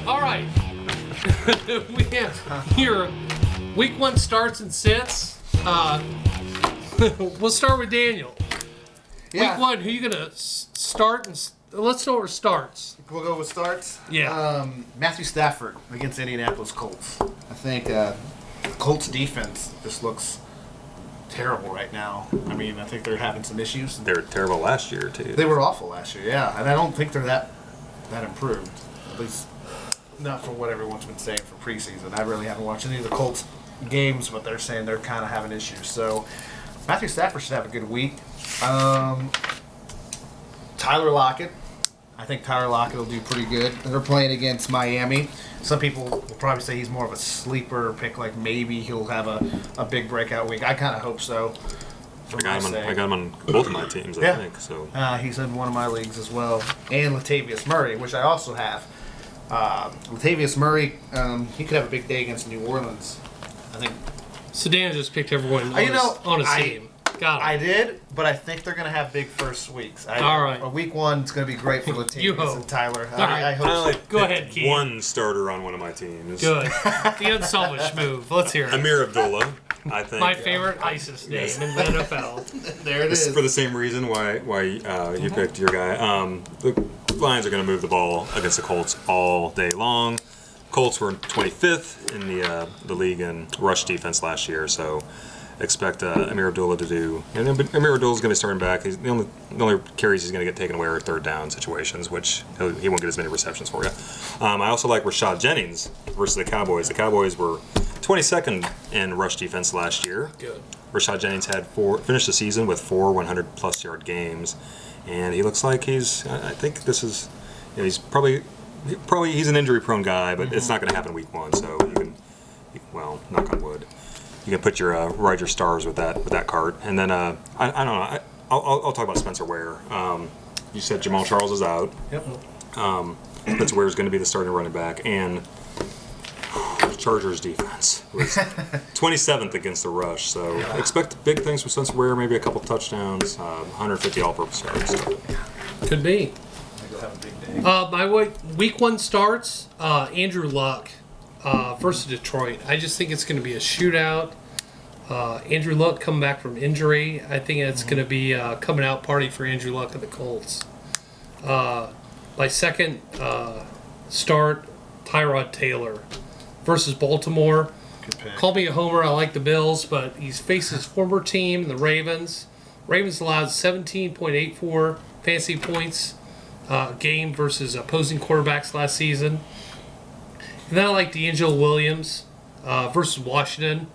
All right. We have here week 1 starts and sits. We'll start with Daniel. Yeah. Week 1, who you gonna start? Let's start with starts. We'll go with starts. Yeah. Matthew Stafford against Indianapolis Colts. I think Colts defense just looks terrible right now. I mean, I think they're having some issues. They were terrible last year too. They were awful last year, yeah, and I don't think they're that improved. At least not from what everyone's been saying for preseason. I really haven't watched any of the Colts games, but they're saying they're kind of having issues. So Matthew Stafford should have a good week. Tyler Lockett. I think Tyler Lockett will do pretty good. They're playing against Miami. Some people will probably say he's more of a sleeper pick, like maybe he'll have a big breakout week. I kind of hope so. I got him on both of my teams, I think. So he's in one of my leagues as well. And Latavius Murray, which I also have. Latavius Murray, he could have a big day against New Orleans. I think. Sedan just picked everyone on his team. Got it. I did, but I think they're going to have big first weeks. All right. Week 1 is going to be great for Latavius and Tyler. I hope so. like Go ahead, Keith. one starter on one of my teams. Good. The unselfish move. Let's hear it. Amir Abdullah, I think. My favorite ISIS name in the NFL. There it is. For the same reason why you picked your guy. The Lions are going to move the ball against the Colts all day long. Colts were 25th in the league in rush defense last year, so expect Amir Abdullah to do. And Amir Abdullah's going to be starting back. He's the only carries he's going to get taken away are third down situations, which he won't get as many receptions for you. I also like Rashad Jennings versus the Cowboys. The Cowboys were 22nd in rush defense last year. Good. Rashad Jennings finished the season with 4 100-plus yard games, and he looks like I think this is. He's probably he's an injury-prone guy, but it's not going to happen week 1. So you can, knock on wood. You can put your ride your stars with that cart, and then I don't know. I'll talk about Spencer Ware. You said Jamal Charles is out. Yep. Spencer Ware is going to be the starting running back, and Chargers defense was 27th against the rush. So expect big things from Spencer Ware. Maybe a couple touchdowns, 150 all-purpose yards. Could be. He'll have a big day. My week 1 starts. Andrew Luck versus Detroit. I just think it's going to be a shootout. Andrew Luck coming back from injury. I think it's going to be a coming out party for Andrew Luck and the Colts. My second start, Tyrod Taylor versus Baltimore. Good pick. Call me a homer. I like the Bills, but he's faced his former team, the Ravens. Ravens allowed 17.84 fantasy points game versus opposing quarterbacks last season. And then I like D'Angelo Williams versus Washington.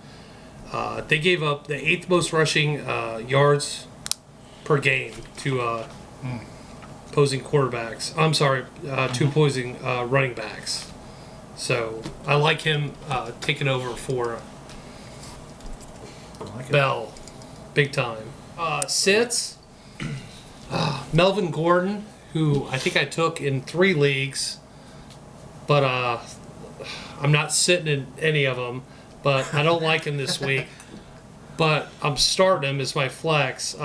They gave up the 8th most rushing yards per game to opposing quarterbacks. I'm sorry, to opposing running backs. So I like him taking over for Bell, big time. Sits, Melvin Gordon, who I think I took in 3 leagues, but I'm not sitting in any of them, but I don't like him this week. But I'm starting him as my flex.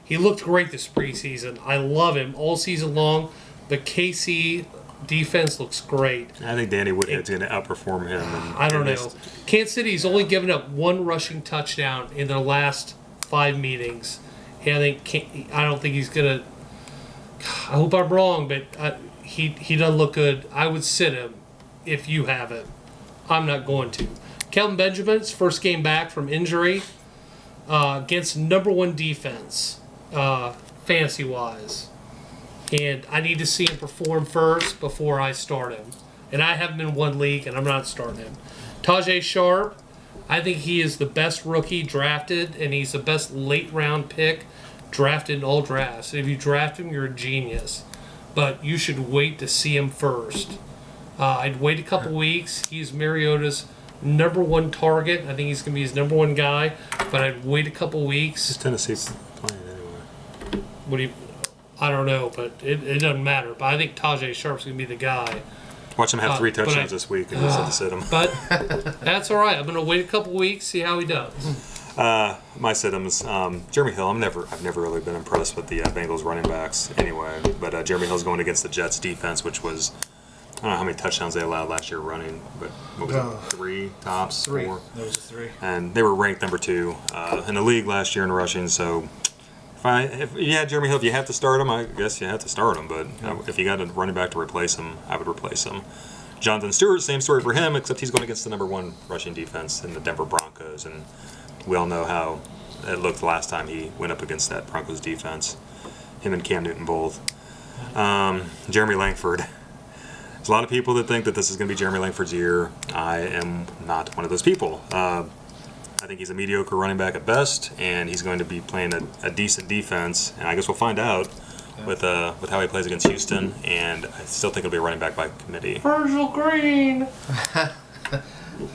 He looked great this preseason. I love him all season long. The KC defense looks great. I think Danny Woodhead's going to outperform him. I don't know. Kansas City's only given up 1 rushing touchdown in their last 5 meetings. And I don't think he's going to. I hope I'm wrong, but he doesn't look good. I would sit him if you have him. I'm not going to. Kelvin Benjamin's first game back from injury against number 1 defense, fantasy-wise. And I need to see him perform first before I start him. And I have him in 1 league, and I'm not starting him. Tajay Sharp, I think he is the best rookie drafted, and he's the best late-round pick drafted in all drafts. If you draft him, you're a genius. But you should wait to see him first. I'd wait a couple weeks. He's Mariota's number 1 target. I think he's going to be his number 1 guy. But I'd wait a couple weeks. Tennessee's playing anyway. What do you? I don't know, but it doesn't matter. But I think Tajay Sharp's going to be the guy. Watch him have 3 touchdowns this week, and just have to sit him. But that's all right. I'm going to wait a couple weeks, see how he does. My sit-ems, Jeremy Hill. I've never really been impressed with the Bengals running backs anyway. But Jeremy Hill's going against the Jets defense, which was I don't know how many touchdowns they allowed last year running, but what was it? 3 tops, 3. 4. There was just 3. And they were ranked number 2 in the league last year in rushing. So if you had Jeremy Hill, if you have to start him, I guess you have to start him. But if you got a running back to replace him, I would replace him. Jonathan Stewart, same story for him, except he's going against the number 1 rushing defense in the Denver Broncos, and we all know how it looked last time he went up against that Broncos defense. Him and Cam Newton both. Jeremy Langford. There's a lot of people that think that this is going to be Jeremy Langford's year. I am not one of those people. I think he's a mediocre running back at best, and he's going to be playing a decent defense. And I guess we'll find out with how he plays against Houston. And I still think he'll be a running back by committee. Virgil Green.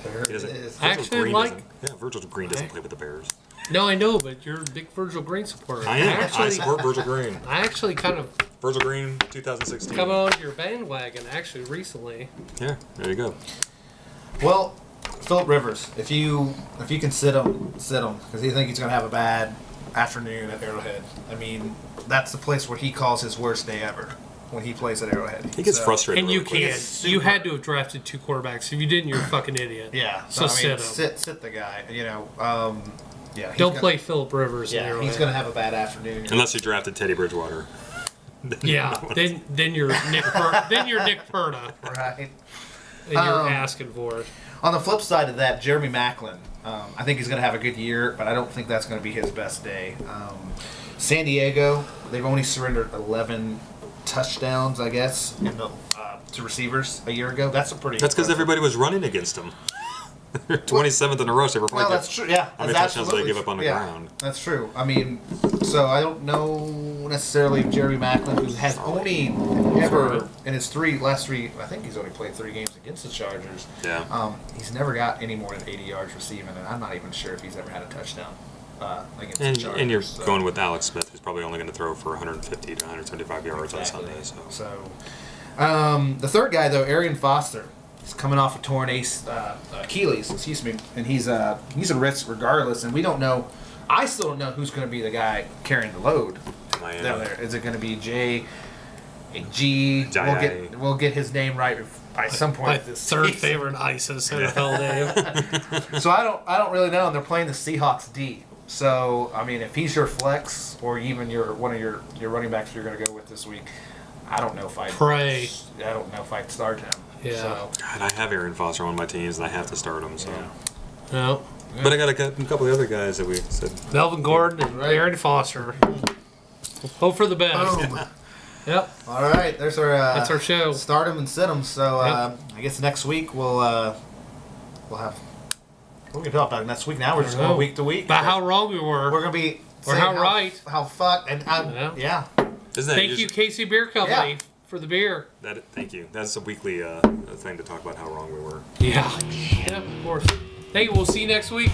There He doesn't. it is. I actually like. Virgil Green doesn't play with the Bears. No, I know, but you're a big Virgil Green supporter. I am. I Actually, support Virgil Green. I actually kind of Virgil Green, 2016. come on your bandwagon actually recently. Yeah, there you go. Well, Philip Rivers, if you can sit him because you think he's going to have a bad afternoon at Arrowhead. I mean, that's the place where he calls his worst day ever when he plays at Arrowhead. He gets frustrated. And you really quick. can't. super- You had to have drafted 2 quarterbacks. If you didn't, you're a fucking idiot. Yeah, So I mean, sit him. sit the guy. You know, yeah. he's Don't gonna- play Philip Rivers. in Yeah, Arrowhead. he's going to have a bad afternoon. Unless you drafted Teddy Bridgewater. Yeah, then you're Nick. Then you're Nick Perna, Right. and you're asking for it. On the flip side of that, Jeremy Maclin, I think he's going to have a good year, but I don't think that's going to be his best day. San Diego, they've only surrendered 11 touchdowns, I guess, to receivers a year ago. That's a pretty. That's because impressive- everybody was running against them. They're 27th in a rush. They were Well, that's true. Yeah, How many that's touchdowns did they absolutely give up on the yeah, ground? That's true. I mean, so I don't know necessarily if Jeremy Maclin, who has only ever in his last three, I think he's only played 3 games against the Chargers. Yeah. He's never got any more than 80 yards receiving, and I'm not even sure if he's ever had a touchdown against the Chargers. And you're so. going with Alex Smith, who's probably only going to throw for 150 to 175 yards Exactly. on Sunday. So. The third guy though, Arian Foster, he's coming off a torn Achilles, and he's a risk regardless. And we don't know. I still don't know who's going to be the guy carrying the load Miami. down there. Is it going to be G? Jai. We'll get his name right by some point. My this third season. favorite ISIS NFL name. So I don't really know. And they're playing the Seahawks D. So I mean, if he's your flex or even one of your running backs you're going to go with this week, I don't know if I'd start him. Yeah. So, God, I have Aaron Foster on my teams, and I have to start him. So. yeah. No, But I got a couple of other guys that we said. Melvin Gordon and Right. Aaron Foster. Hope for the best. Boom. Yep, All right, there's our. that's our show. Start them and sit them. So Yep. I guess next week we'll have. What are we gonna talk about next week? Now we're just know. going week to week. About how wrong we we're were. gonna be. Or saying how right. How fuck and Yeah. Isn't that Thank you, usually- Casey Beer Company, Yeah. for the beer. Thank you. That's a weekly thing to talk about how wrong we were. Yeah. Yeah, of course. Thank you. We'll see you next week.